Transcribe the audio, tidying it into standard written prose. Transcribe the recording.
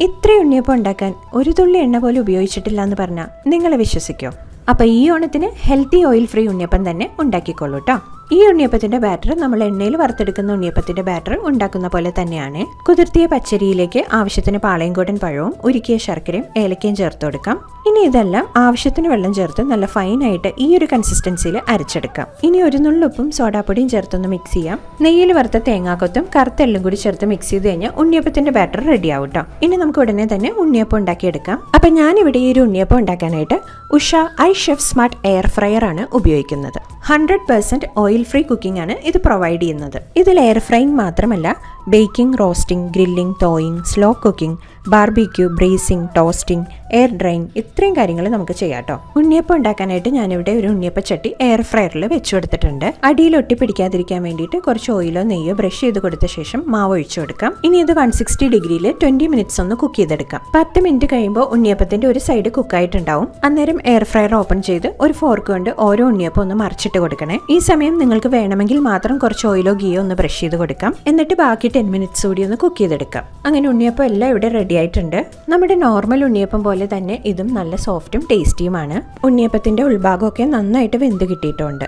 ഇത്രയും ഉണ്ണിയപ്പം ഉണ്ടാക്കാൻ ഒരു തുള്ളി എണ്ണ പോലും ഉപയോഗിച്ചിട്ടില്ല എന്ന് പറഞ്ഞാൽ നിങ്ങളെ വിശ്വസിക്കോ? അപ്പോൾ ഈ ഓണത്തിന് ഹെൽത്തി ഓയിൽ ഫ്രീ ഉണ്ണിയപ്പം തന്നെ ഉണ്ടാക്കിക്കോളൂ കേട്ടോ. ഈ ഉണ്ണിയപ്പത്തിന്റെ ബാറ്റർ നമ്മൾ എണ്ണയിൽ വറുത്തെടുക്കുന്ന ഉണ്ണിയപ്പത്തിന്റെ ബാറ്റർ ഉണ്ടാക്കുന്ന പോലെ തന്നെയാണ്. കുതിർത്തിയ പച്ചരിയിലേക്ക് ആവശ്യത്തിന് പാളയംകോടൻ പഴവും ഉരുക്കിയ ശർക്കരയും ഏലക്കയും ചേർത്ത് കൊടുക്കാം. ഇനി ഇതെല്ലാം ആവശ്യത്തിന് വെള്ളം ചേർത്ത് നല്ല ഫൈനായിട്ട് ഈ ഒരു കൺസിസ്റ്റൻസിയിൽ അരച്ചെടുക്കാം. ഇനി ഒരു നുള്ളുപ്പും സോഡാപ്പൊടിയും ചേർത്തൊന്ന് മിക്സ് ചെയ്യാം. നെയ്യിൽ വറുത്ത തേങ്ങാക്കൊത്തും കറുത്തെല്ലും കൂടി ചേർത്ത് മിക്സ് ചെയ്ത് കഴിഞ്ഞാൽ ഉണ്ണിയപ്പത്തിന്റെ ബാറ്റർ റെഡി ആവും കേട്ടോ. ഇനി നമുക്ക് ഉടനെ തന്നെ ഉണ്ണിയപ്പം ഉണ്ടാക്കിയെടുക്കാം. അപ്പം ഞാനിവിടെ ഈ ഒരു ഉണ്ണിയപ്പം ഉണ്ടാക്കാനായിട്ട് ഉഷ ഐഷെഫ് സ്മാർട്ട് എയർ ഫ്രയർ ആണ് ഉപയോഗിക്കുന്നത്. 100% ഓയിൽ ഫ്രീ കുക്കിംഗ് ആണ് ഇത് പ്രൊവൈഡ് ചെയ്യുന്നത്. ഇതിൽ എയർ ഫ്രൈയിങ് മാത്രമല്ല, baking, roasting, grilling, thawing, slow cooking, barbecue, bracing, toasting, air drying ഇത്രയും കാര്യങ്ങൾ നമുക്ക് ചെയ്യാം കേട്ടോ. ഉണ്ണിയപ്പം ഉണ്ടാക്കാനായിട്ട് ഞാനിവിടെ ഒരു ഉണ്ണിയപ്പച്ചട്ടി എയർ ഫ്രയറിൽ വെച്ചു കൊടുത്തിട്ടുണ്ട്. അടിയിൽ ഒട്ടി പിടിക്കാതിരിക്കാൻ വേണ്ടിയിട്ട് കുറച്ച് ഓയിലോ നെയ്യോ ബ്രഷ് ചെയ്ത് കൊടുത്ത ശേഷം മാവ് ഒഴിച്ചു കൊടുക്കാം. ഇനി ഇത് 160 ഡിഗ്രിയിൽ 20 മിനിറ്റ്സ് ഒന്ന് കുക്ക് ചെയ്തെടുക്കാം. 10 മിനിറ്റ് കഴിയുമ്പോൾ ഉണ്ണിയപ്പത്തിന്റെ ഒരു സൈഡ് കുക്കായിട്ടുണ്ടാവും. അന്നേരം എയർ ഫ്രയർ ഓപ്പൺ ചെയ്ത് ഒരു ഫോർക്ക് കൊണ്ട് ഓരോ ഉണ്ണിയപ്പം ഒന്ന് മറിച്ചിട്ട് കൊടുക്കണേ. ഈ സമയം നിങ്ങൾക്ക് വേണമെങ്കിൽ മാത്രം കുറച്ച് ഓയിലോ ഗീയോ ഒന്ന് ബ്രഷ് ചെയ്ത് കൊടുക്കാം. എന്നിട്ട് ബാക്കി 10 മിനിറ്റ്സ് കൂടി ഒന്ന് കുക്ക് ചെയ്തെടുക്കാം. അങ്ങനെ ഉണ്ണിയപ്പം എല്ലാം ഇവിടെ റെഡി ആയിട്ടുണ്ട്. നമ്മുടെ നോർമൽ ഉണ്ണിയപ്പം പോലെ തന്നെ ഇതും നല്ല സോഫ്റ്റും ടേസ്റ്റിയുമാണ്. ഉണ്ണിയപ്പത്തിന്റെ ഉൾഭാഗമൊക്കെ നന്നായിട്ട് വെന്ത് കിട്ടിയിട്ടുണ്ട്.